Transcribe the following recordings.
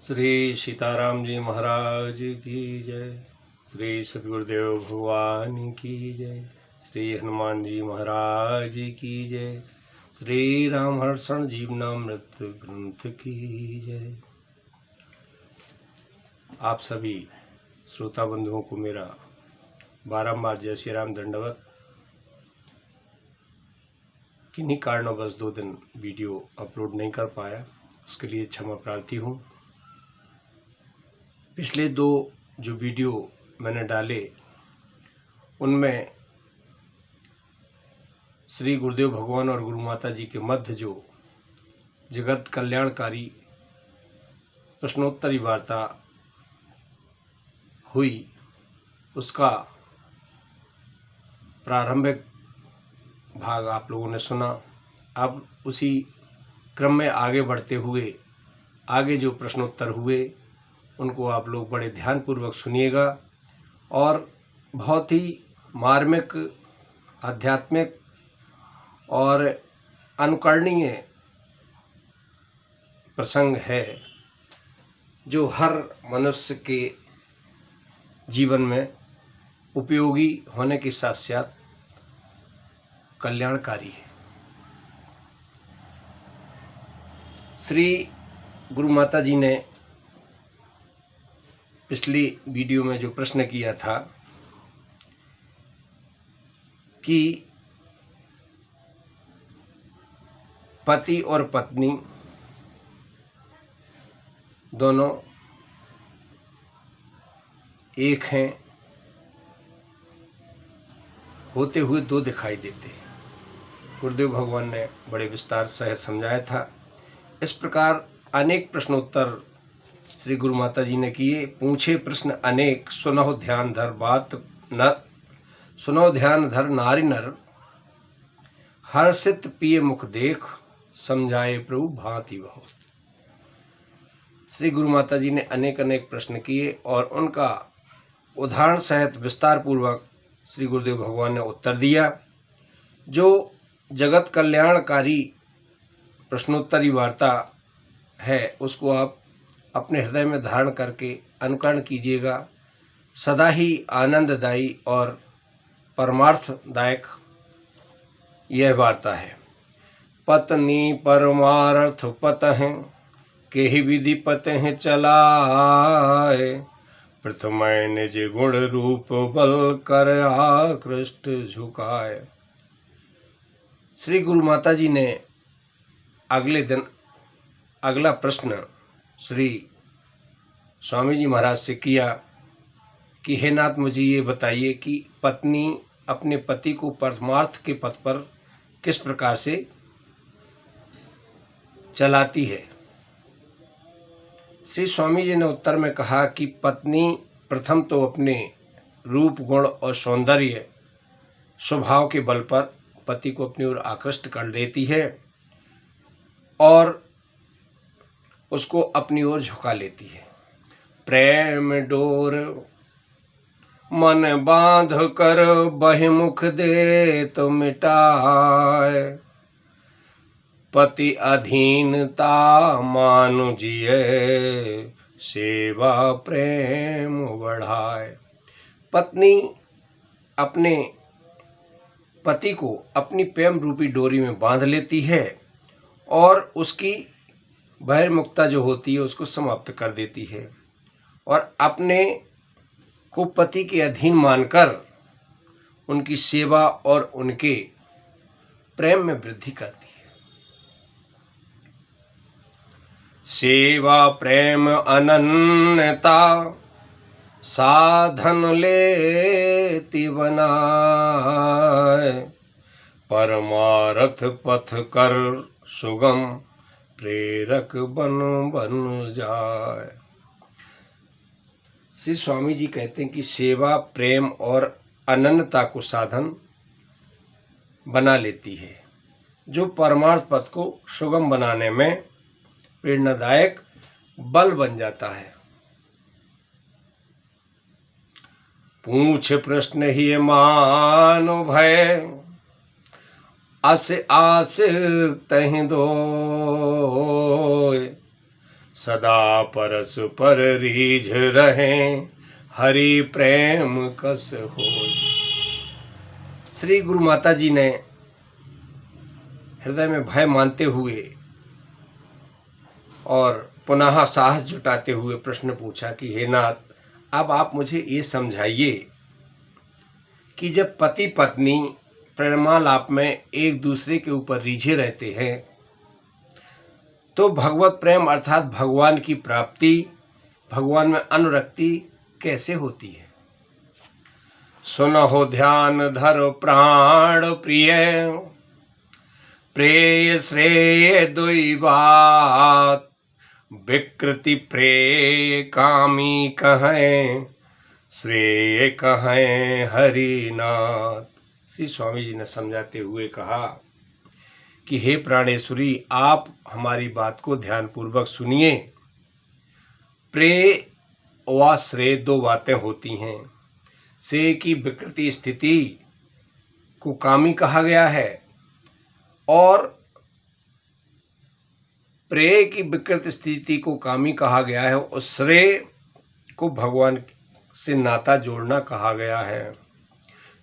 श्री सीताराम जी महाराज की जय। श्री सद्गुरुदेव भगवान की जय। श्री हनुमान जी महाराज की जय। श्री रामहर्षण जीवनामृत ग्रंथ की जय। आप सभी श्रोता बंधुओं को मेरा बारंबार जय श्री राम दंडवत। किन्हीं कारणवश 2 दिन वीडियो अपलोड नहीं कर पाया, उसके लिए क्षमा प्रार्थी हूँ। पिछले 2 जो वीडियो मैंने डाले उनमें श्री गुरुदेव भगवान और गुरु माता जी के मध्य जो जगत कल्याणकारी प्रश्नोत्तरी वार्ता हुई उसका प्रारंभिक भाग आप लोगों ने सुना। अब उसी क्रम में आगे बढ़ते हुए आगे जो प्रश्नोत्तर हुए उनको आप लोग बड़े ध्यानपूर्वक सुनिएगा और बहुत ही मार्मिक, आध्यात्मिक और अनुकरणीय प्रसंग है जो हर मनुष्य के जीवन में उपयोगी होने के साथ साथ कल्याणकारी है। श्री गुरु माता जी ने पिछली वीडियो में जो प्रश्न किया था कि पति और पत्नी दोनों एक हैं, होते हुए 2 दिखाई देते हैं। गुरुदेव भगवान ने बड़े विस्तार सहित समझाया था। इस प्रकार अनेक प्रश्नोत्तर श्री गुरु माता जी ने किए। पूछे प्रश्न अनेक, सुनहो ध्यान धर बात नर, सुनो ध्यान धर नारी नर, हर्षित पिए मुख देख, समझाए प्रभु भांति बहु। श्री गुरु माता जी ने अनेक प्रश्न किए और उनका उदाहरण सहित विस्तार पूर्वक श्री गुरुदेव भगवान ने उत्तर दिया। जो जगत कल्याणकारी प्रश्नोत्तरी वार्ता है उसको आप अपने हृदय में धारण करके अनुकरण कीजिएगा। सदा ही आनंददायी और परमार्थदायक यह वार्ता है। पत्नी परमार्थ पतहि, केहि विधि पतहि चलाए, प्रथम निज गुण रूप बल कर आकृष्ट झुकाए। श्री गुरु माता जी ने अगले दिन अगला प्रश्न श्री स्वामी जी महाराज से किया कि हे नाथ, मुझे ये बताइए कि पत्नी अपने पति को परमार्थ के पथ पर किस प्रकार से चलाती है। श्री स्वामी जी ने उत्तर में कहा कि पत्नी प्रथम तो अपने रूप, गुण और सौंदर्य स्वभाव के बल पर पति को अपनी ओर आकृष्ट कर लेती है और उसको अपनी ओर झुका लेती है। प्रेम डोर मन बांध कर बहिमुख दे तो मिटाए, पति अधीनता मानु जिए, सेवा प्रेम बढ़ाए। पत्नी अपने पति को अपनी प्रेम रूपी डोरी में बांध लेती है और उसकी बहिर्मुखता जो होती है उसको समाप्त कर देती है और अपने को पति के अधीन मानकर उनकी सेवा और उनके प्रेम में वृद्धि करती है। सेवा प्रेम अनन्यता, साधन लेती बनाए, परमार्थ पथ कर सुगम, प्रेरक बन बन जाए। श्री स्वामी जी कहते हैं कि सेवा प्रेम और अनन्यता को साधन बना लेती है, जो परमार्थ पथ को सुगम बनाने में प्रेरणादायक बल बन जाता है। पूछ प्रश्न ही मानो भय, अस आस तहि दो, सदा परस पर रीझ रहें, हरि प्रेम कस होय। श्री गुरु माता जी ने हृदय में भय मानते हुए और पुनः साहस जुटाते हुए प्रश्न पूछा कि हे नाथ, अब आप मुझे ये समझाइए कि जब पति पत्नी प्रेमालाप में एक दूसरे के ऊपर रीझे रहते हैं तो भगवत प्रेम अर्थात भगवान की प्राप्ति, भगवान में अनुरक्ति कैसे होती है। सुनहो ध्यान धरो प्राण प्रिय, प्रेय श्रेय दुई बात, विकृति प्रेय कामी कहें, श्रेय कहें हरिनाथ। श्री स्वामी जी ने समझाते हुए कहा कि हे प्राणेश्वरी, आप हमारी बात को ध्यानपूर्वक सुनिए। प्रेय व श्रेय दो बातें होती हैं। श्रेय की विकृति स्थिति को कामी कहा गया है और प्रेय की विकृत स्थिति को कामी कहा गया है और श्रेय को भगवान से नाता जोड़ना कहा गया है।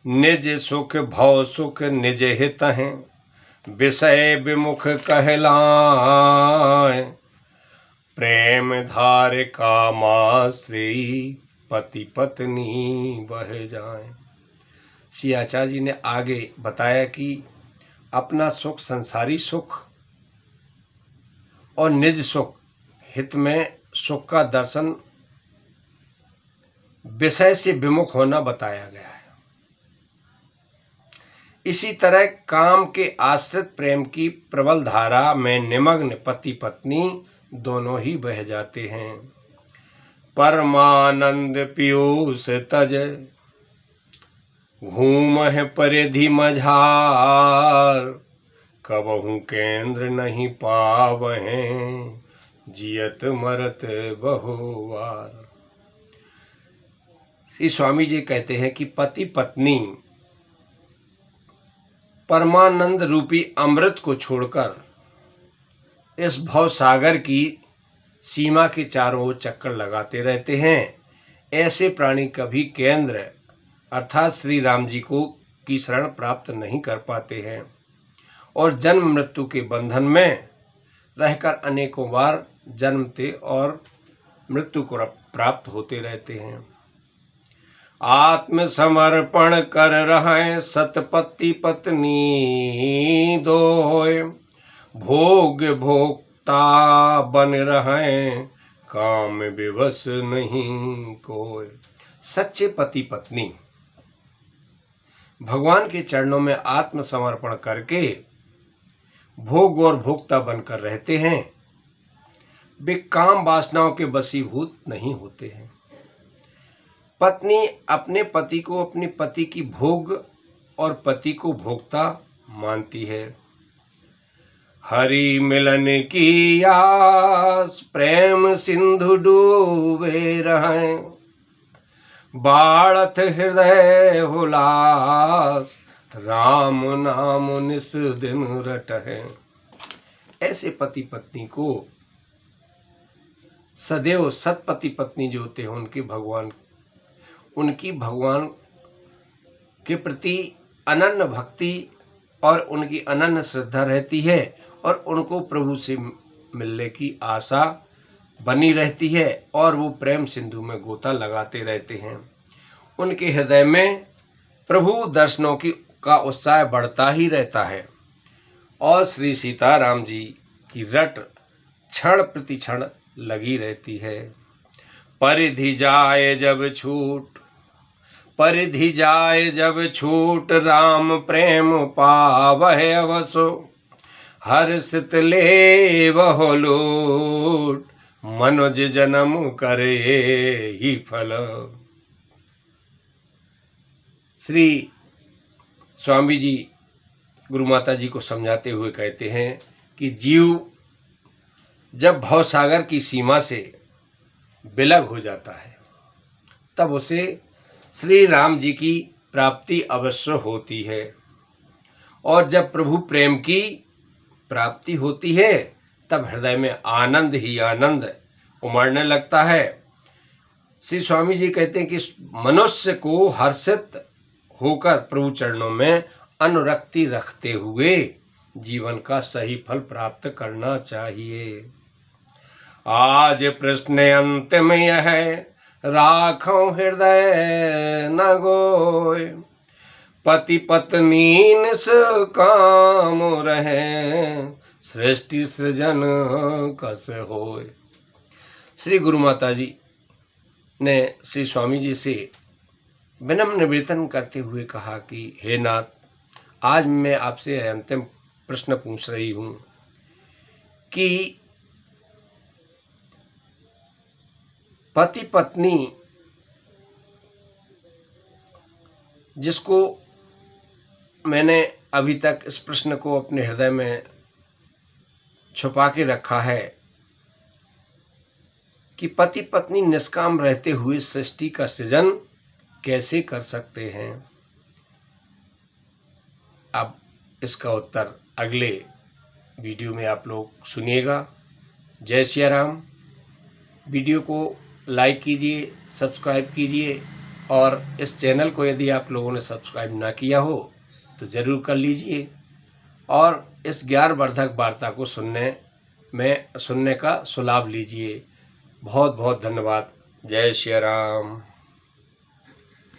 निज सुख भव सुख निज हित हैं, विषय विमुख कहलाए, प्रेम धार कामाश्रेयी, पति पत्नी बह जाए। श्री आचार्य जी ने आगे बताया कि अपना सुख संसारी सुख और निज सुख हित में सुख का दर्शन विषय से विमुख होना बताया गया है। इसी तरह काम के आश्रित प्रेम की प्रबल धारा में निमग्न पति पत्नी दोनों ही बह जाते हैं। परमानंद पीयूष तज, घूमह परिधि मझार, कबहू केंद्र नहीं पावहें, जियत मरत बहुवार। श्री स्वामी जी कहते हैं कि पति पत्नी परमानंद रूपी अमृत को छोड़कर इस भव सागर की सीमा के चारों ओर चक्कर लगाते रहते हैं। ऐसे प्राणी कभी केंद्र अर्थात श्री राम जी को की शरण प्राप्त नहीं कर पाते हैं और जन्म मृत्यु के बंधन में रहकर अनेकों बार जन्मते और मृत्यु को प्राप्त होते रहते हैं। आत्मसमर्पण कर रहे सतपति पत्नी दोय, भोग भोक्ता बन रहे, काम विवश नहीं कोय। सच्चे पति पत्नी भगवान के चरणों में आत्मसमर्पण करके भोग और भोक्ता बनकर रहते हैं। वे काम वासनाओं के वशीभूत नहीं होते हैं। पत्नी अपने पति को अपने पति की भोग और पति को भोक्ता मानती है। हरि मिलन की आस, प्रेम सिंधु डूबे रहें, बाढ़त हृदय हुलास, राम नाम निस दिन रटहें। ऐसे पति पत्नी को सदैव सतपति पत्नी जो होते हैं उनकी भगवान के प्रति अनन्य भक्ति और उनकी अनन्य श्रद्धा रहती है और उनको प्रभु से मिलने की आशा बनी रहती है और वो प्रेम सिंधु में गोता लगाते रहते हैं। उनके हृदय में प्रभु दर्शनों का उत्साह बढ़ता ही रहता है और श्री सीताराम जी की रट क्षण प्रति क्षण लगी रहती है। परिधि जाए जब छूट, राम प्रेम पावह अवसो, हर्षित ले वह लूट, मनुज जन्म करे ही फल। श्री स्वामी जी गुरु माता जी को समझाते हुए कहते हैं कि जीव जब भवसागर की सीमा से विलग हो जाता है तब उसे श्री राम जी की प्राप्ति अवश्य होती है और जब प्रभु प्रेम की प्राप्ति होती है तब हृदय में आनंद ही आनंद उमड़ने लगता है। श्री स्वामी जी कहते हैं कि मनुष्य को हर्षित होकर प्रभु चरणों में अनुरक्ति रखते हुए जीवन का सही फल प्राप्त करना चाहिए। आज प्रश्न अंतिम यह राखो हृदय न गोय, पति पत्नी निस काम रहे, सृष्टि सृजन कस होय। श्री गुरु माता जी ने श्री स्वामी जी से विनम्र निवेदन करते हुए कहा कि हे नाथ, आज मैं आपसे अंतिम प्रश्न पूछ रही हूँ कि पति पत्नी जिसको मैंने अभी तक इस प्रश्न को अपने हृदय में छुपा के रखा है कि पति पत्नी निष्काम रहते हुए सृष्टि का सृजन कैसे कर सकते हैं। अब इसका उत्तर अगले वीडियो में आप लोग सुनिएगा। जय सिया राम। वीडियो को लाइक कीजिए, सब्सक्राइब कीजिए और इस चैनल को यदि आप लोगों ने सब्सक्राइब ना किया हो तो ज़रूर कर लीजिए और इस ज्ञानवर्धक वार्ता को सुनने का सुलाभ लीजिए। बहुत बहुत धन्यवाद। जय श्री राम।